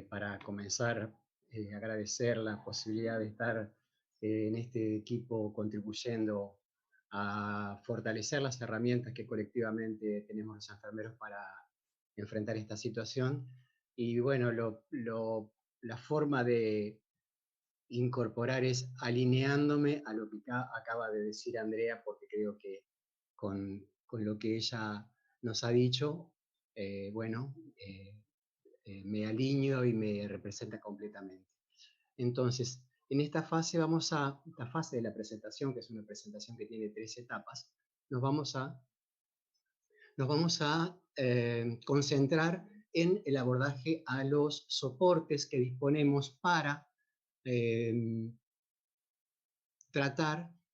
para comenzar, agradecer la posibilidad de estar en este equipo contribuyendo a fortalecer las herramientas que colectivamente tenemos los enfermeros para enfrentar esta situación. Y bueno, la forma de incorporar es alineándome a lo que acaba de decir Andrea, porque creo que con lo que ella nos ha dicho, bueno, me alineo y me representa completamente. Entonces, en esta fase de la presentación, que es una presentación que tiene 3 etapas, nos vamos a concentrar en el abordaje a los soportes que disponemos para eh,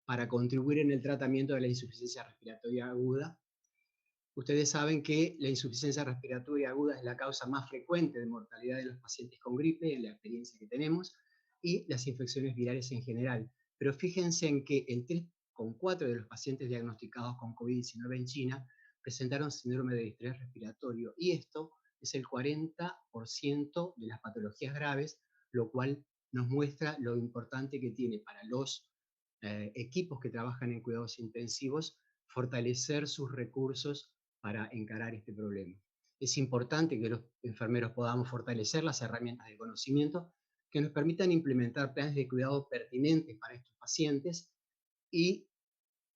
para contribuir en el tratamiento de la insuficiencia respiratoria aguda. Ustedes saben que la insuficiencia respiratoria aguda es la causa más frecuente de mortalidad de los pacientes con gripe, en la experiencia que tenemos, y las infecciones virales en general. Pero fíjense en que el 3,4 de los pacientes diagnosticados con COVID-19 en China presentaron síndrome de distrés respiratorio, y esto es el 40% de las patologías graves, lo cual nos muestra lo importante que tiene para los equipos que trabajan en cuidados intensivos fortalecer sus recursos para encarar este problema. Es importante que los enfermeros podamos fortalecer las herramientas de conocimiento que nos permitan implementar planes de cuidado pertinentes para estos pacientes, y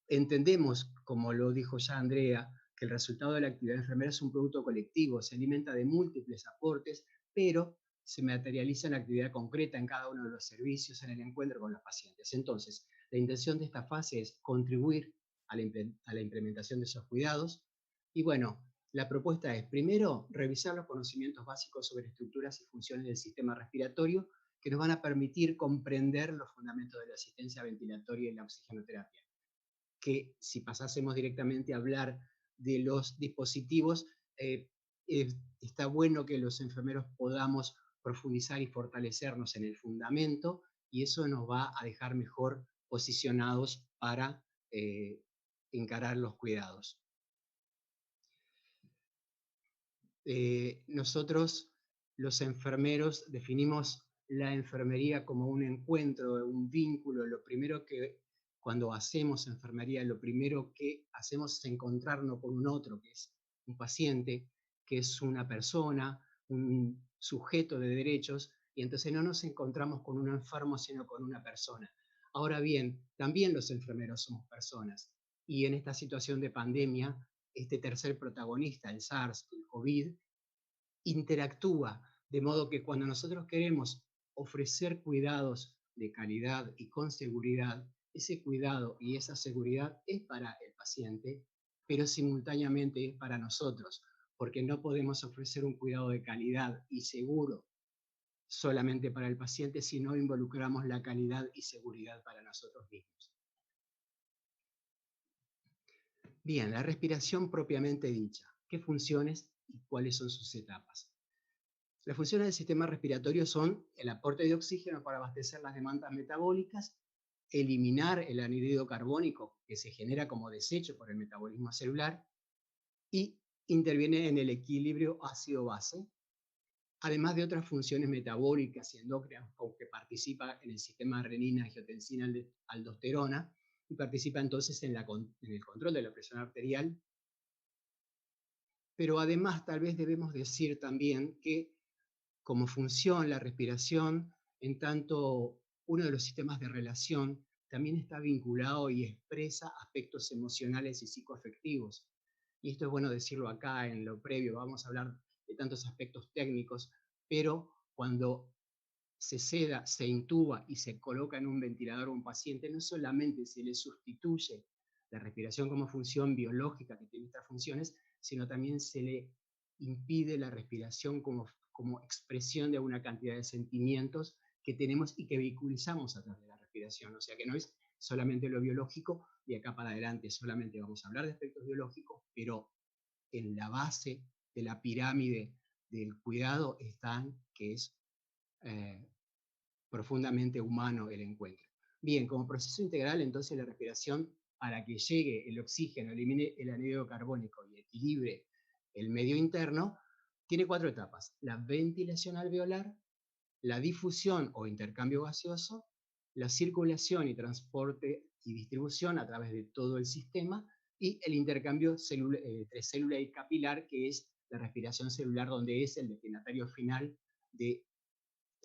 entendemos, como lo dijo ya Andrea, que el resultado de la actividad enfermera es un producto colectivo, se alimenta de múltiples aportes, pero se materializa en la actividad concreta en cada uno de los servicios, en el encuentro con los pacientes. Entonces, la intención de esta fase es contribuir a la implementación de esos cuidados. Y bueno, la propuesta es, primero, revisar los conocimientos básicos sobre estructuras y funciones del sistema respiratorio que nos van a permitir comprender los fundamentos de la asistencia ventilatoria y la oxigenoterapia. Que si pasásemos directamente a hablar de los dispositivos, está bueno que los enfermeros podamos profundizar y fortalecernos en el fundamento, y eso nos va a dejar mejor posicionados para encarar los cuidados. Nosotros, los enfermeros, definimos la enfermería como un encuentro, un vínculo. Lo primero que, cuando hacemos enfermería, lo primero que hacemos es encontrarnos con un otro, que es un paciente, que es una persona, un sujeto de derechos, y entonces no nos encontramos con un enfermo, sino con una persona. Ahora bien, también los enfermeros somos personas, y en esta situación de pandemia, este tercer protagonista, el SARS, el COVID, interactúa, de modo que cuando nosotros queremos ofrecer cuidados de calidad y con seguridad, ese cuidado y esa seguridad es para el paciente, pero simultáneamente es para nosotros, porque no podemos ofrecer un cuidado de calidad y seguro solamente para el paciente si no involucramos la calidad y seguridad para nosotros mismos. Bien, la respiración propiamente dicha. ¿Qué funciones y cuáles son sus etapas? Las funciones del sistema respiratorio son el aporte de oxígeno para abastecer las demandas metabólicas, eliminar el anhídrido carbónico que se genera como desecho por el metabolismo celular, y interviene en el equilibrio ácido-base, además de otras funciones metabólicas y endócrinas, como que participa en el sistema renina-angiotensina-aldosterona, y participa entonces en el control de la presión arterial. Pero además tal vez debemos decir también que como función la respiración, en tanto uno de los sistemas de relación, también está vinculado y expresa aspectos emocionales y psicoafectivos. Y esto es bueno decirlo acá en lo previo, vamos a hablar de tantos aspectos técnicos, pero cuando se seda, se intuba y se coloca en un ventilador a un paciente, no solamente se le sustituye la respiración como función biológica que tiene estas funciones, sino también se le impide la respiración como expresión de una cantidad de sentimientos que tenemos y que vehiculizamos a través de la respiración. O sea que no es solamente lo biológico, y acá para adelante solamente vamos a hablar de aspectos biológicos, pero en la base de la pirámide del cuidado están, que es profundamente humano el encuentro. Bien, como proceso integral, entonces la respiración, para que llegue el oxígeno, elimine el anhídrido carbónico y equilibre el medio interno, Tiene 4 etapas: la ventilación alveolar, la difusión o intercambio gaseoso, la circulación y transporte y distribución a través de todo el sistema, y el intercambio entre célula y capilar, que es la respiración celular, donde es el destinatario final de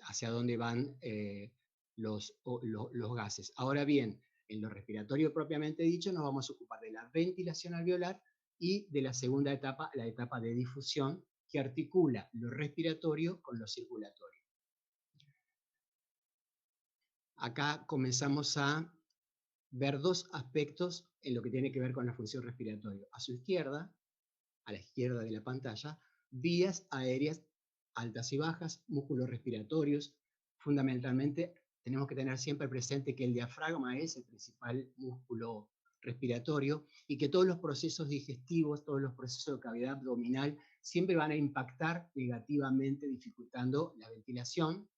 hacia dónde van los gases. Ahora bien, en lo respiratorio propiamente dicho, nos vamos a ocupar de la ventilación alveolar y de la segunda etapa, la etapa de difusión, que articula lo respiratorio con lo circulatorio. Acá comenzamos a ver dos aspectos en lo que tiene que ver con la función respiratoria. A su izquierda, a la izquierda de la pantalla, vías aéreas altas y bajas, músculos respiratorios. Fundamentalmente, tenemos que tener siempre presente que el diafragma es el principal músculo respiratorio y que todos los procesos digestivos, todos los procesos de cavidad abdominal siempre van a impactar negativamente, dificultando la ventilación.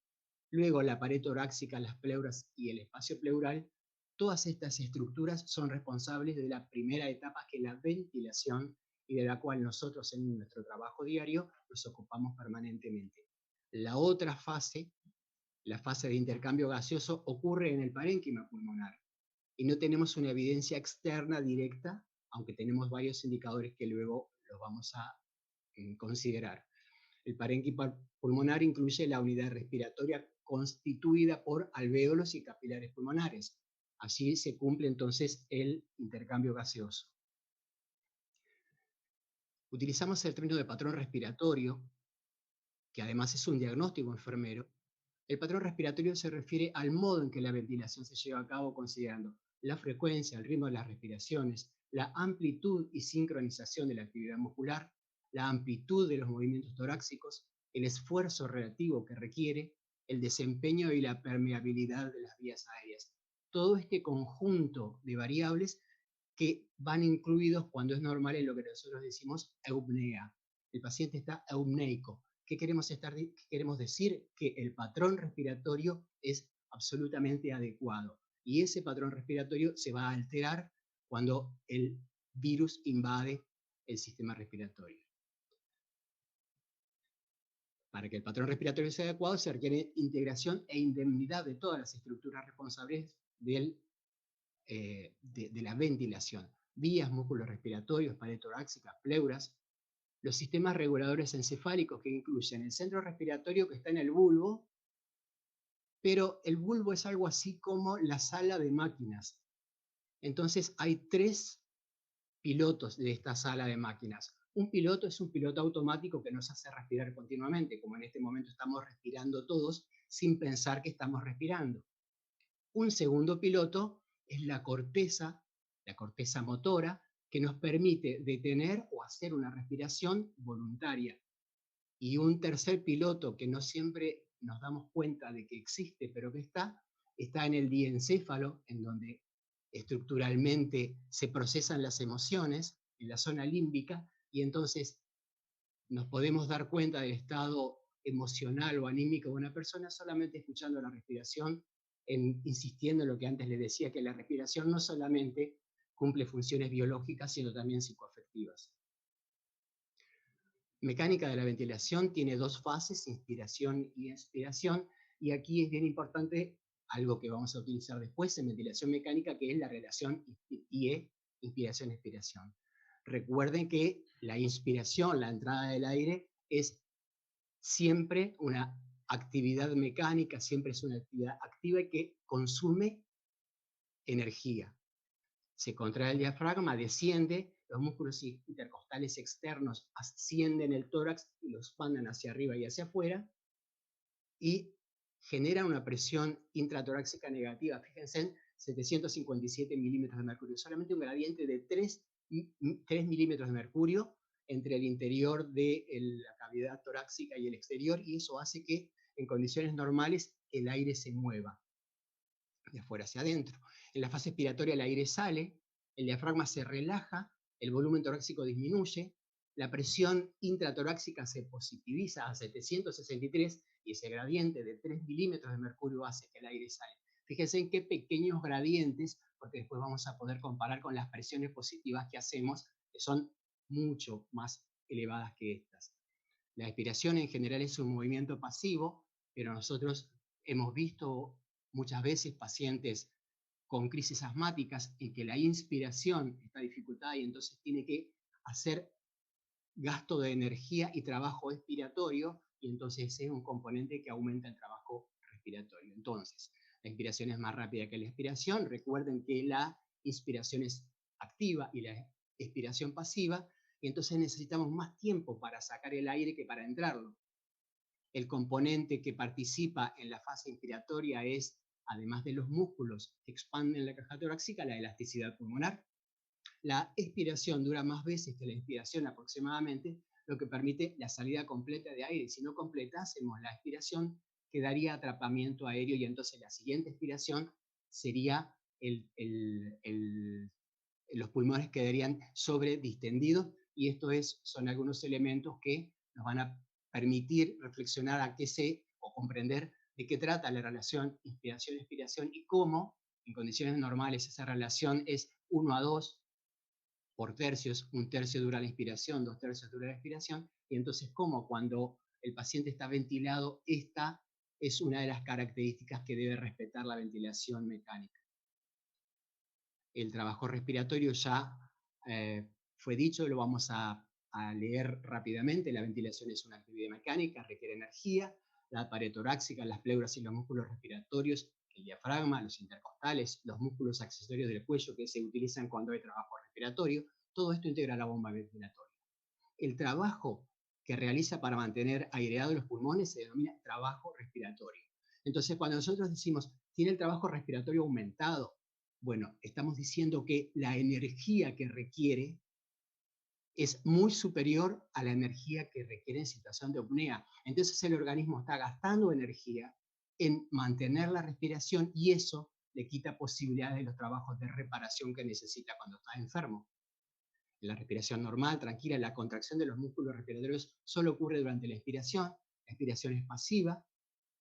Luego la pared torácica, las pleuras y el espacio pleural, todas estas estructuras son responsables de la primera etapa, que es la ventilación, y de la cual nosotros en nuestro trabajo diario nos ocupamos permanentemente. La otra fase, la fase de intercambio gaseoso, ocurre en el parénquima pulmonar y no tenemos una evidencia externa directa, aunque tenemos varios indicadores que luego los vamos a considerar. El parénquima pulmonar incluye la unidad respiratoria constituida por alvéolos y capilares pulmonares. Allí se cumple entonces el intercambio gaseoso. Utilizamos el término de patrón respiratorio, que además es un diagnóstico enfermero. El patrón respiratorio se refiere al modo en que la ventilación se lleva a cabo, considerando la frecuencia, el ritmo de las respiraciones, la amplitud y sincronización de la actividad muscular, la amplitud de los movimientos torácicos, el esfuerzo relativo que requiere, el desempeño y la permeabilidad de las vías aéreas. Todo este conjunto de variables que van incluidos cuando es normal en lo que nosotros decimos eupnea. El paciente está eupneico. ¿Qué queremos decir? Que el patrón respiratorio es absolutamente adecuado. Y ese patrón respiratorio se va a alterar cuando el virus invade el sistema respiratorio. Para que el patrón respiratorio sea adecuado, se requiere integración e indemnidad de todas las estructuras responsables de la ventilación: vías, músculos respiratorios, pared torácica, pleuras, los sistemas reguladores encefálicos, que incluyen el centro respiratorio, que está en el bulbo, pero el bulbo es algo así como la sala de máquinas. Entonces hay 3 pilotos de esta sala de máquinas. Un piloto es un piloto automático que nos hace respirar continuamente, como en este momento estamos respirando todos sin pensar que estamos respirando. Un segundo piloto es la corteza motora, que nos permite detener o hacer una respiración voluntaria. Y un tercer piloto, que no siempre nos damos cuenta de que existe, pero que está en el diencéfalo, en donde estructuralmente se procesan las emociones, en la zona límbica, y entonces nos podemos dar cuenta del estado emocional o anímico de una persona solamente escuchando la respiración, insistiendo en lo que antes le decía, que la respiración no solamente cumple funciones biológicas, sino también psicoafectivas. Mecánica de la ventilación tiene 2 fases, inspiración y expiración, y aquí es bien importante algo que vamos a utilizar después en ventilación mecánica, que es la relación IE, inspiración-expiración. Recuerden que la inspiración, la entrada del aire, es siempre una actividad mecánica, siempre es una actividad activa y que consume energía. Se contrae el diafragma, desciende, los músculos intercostales externos ascienden el tórax y lo expanden hacia arriba y hacia afuera, y genera una presión intratorácica negativa. Fíjense en 757 milímetros de mercurio, solamente un gradiente de 3 milímetros de mercurio entre el interior de la cavidad torácica y el exterior, y eso hace que en condiciones normales el aire se mueva de afuera hacia adentro. En la fase expiratoria el aire sale, el diafragma se relaja, el volumen torácico disminuye, la presión intratorácica se positiviza a 763 y ese gradiente de 3 milímetros de mercurio hace que el aire sale. Fíjense en qué pequeños gradientes, porque después vamos a poder comparar con las presiones positivas que hacemos, que son mucho más elevadas que estas. La expiración en general es un movimiento pasivo, pero nosotros hemos visto muchas veces pacientes con crisis asmáticas y que la inspiración está dificultada y entonces tiene que hacer gasto de energía y trabajo expiratorio, y entonces ese es un componente que aumenta el trabajo respiratorio. Entonces, la inspiración es más rápida que la expiración. Recuerden que la inspiración es activa y la expiración pasiva, y entonces necesitamos más tiempo para sacar el aire que para entrarlo. El componente que participa en la fase inspiratoria es, además de los músculos que expanden la caja torácica, la elasticidad pulmonar. La expiración dura más veces que la inspiración aproximadamente, lo que permite la salida completa de aire. Si no completásemos la expiración, quedaría atrapamiento aéreo y entonces la siguiente expiración sería los pulmones quedarían sobredistendidos, y estos son algunos elementos que nos van a permitir reflexionar a qué sé o comprender de qué trata la relación inspiración-expiración y cómo en condiciones normales esa relación es 1:2 por tercios, un tercio dura la inspiración, 2 tercios dura la expiración, y entonces cómo cuando el paciente está ventilado, esta es una de las características que debe respetar la ventilación mecánica. El trabajo respiratorio ya fue dicho, lo vamos a leer rápidamente. La ventilación es una actividad mecánica, requiere energía. La pared torácica, las pleuras y los músculos respiratorios, el diafragma, los intercostales, los músculos accesorios del cuello que se utilizan cuando hay trabajo respiratorio, todo esto integra la bomba ventilatoria. El trabajo que realiza para mantener aireados los pulmones se denomina trabajo respiratorio. Entonces, cuando nosotros decimos, tiene el trabajo respiratorio aumentado, bueno, estamos diciendo que la energía que requiere es muy superior a la energía que requiere en situación de apnea. Entonces el organismo está gastando energía en mantener la respiración y eso le quita posibilidades de los trabajos de reparación que necesita cuando está enfermo. En la respiración normal, tranquila, la contracción de los músculos respiratorios solo ocurre durante la expiración es pasiva.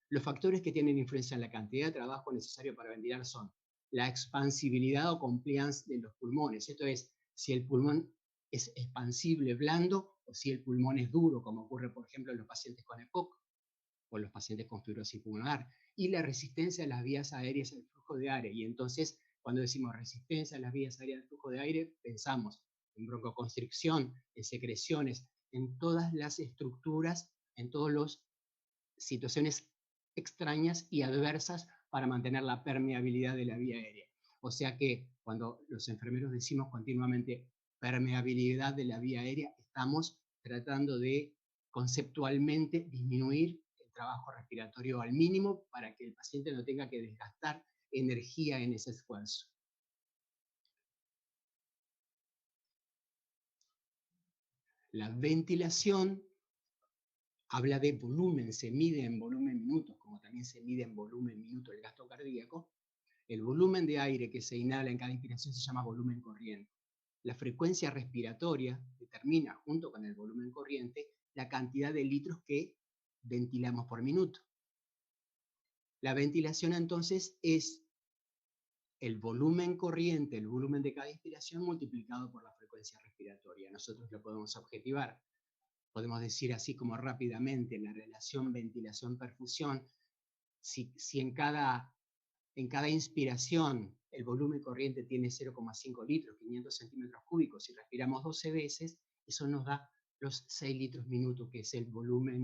Los factores que tienen influencia en la cantidad de trabajo necesario para ventilar son la expansibilidad o compliance de los pulmones, esto es, si el pulmón es expansible, blando, o si el pulmón es duro, como ocurre, por ejemplo, en los pacientes con EPOC o los pacientes con fibrosis pulmonar, y la resistencia a las vías aéreas al flujo de aire. Y entonces, cuando decimos resistencia a las vías aéreas al flujo de aire, pensamos en broncoconstricción, en secreciones, en todas las estructuras, en todas las situaciones extrañas y adversas para mantener la permeabilidad de la vía aérea. O sea que cuando los enfermeros decimos continuamente permeabilidad de la vía aérea, estamos tratando de conceptualmente disminuir el trabajo respiratorio al mínimo para que el paciente no tenga que desgastar energía en ese esfuerzo. La ventilación habla de volumen, se mide en volumen minutos, como también se mide en volumen minuto el gasto cardíaco. El volumen de aire que se inhala en cada inspiración se llama volumen corriente. La frecuencia respiratoria determina, junto con el volumen corriente, la cantidad de litros que ventilamos por minuto. La ventilación entonces es el volumen corriente, el volumen de cada inspiración multiplicado por la frecuencia respiratoria. Nosotros lo podemos objetivar. Podemos decir así como rápidamente la relación ventilación-perfusión. Si en cada inspiración el volumen corriente tiene 0,5 litros, 500 centímetros cúbicos, y respiramos 12 veces, eso nos da los 6 litros minuto, que es el volumen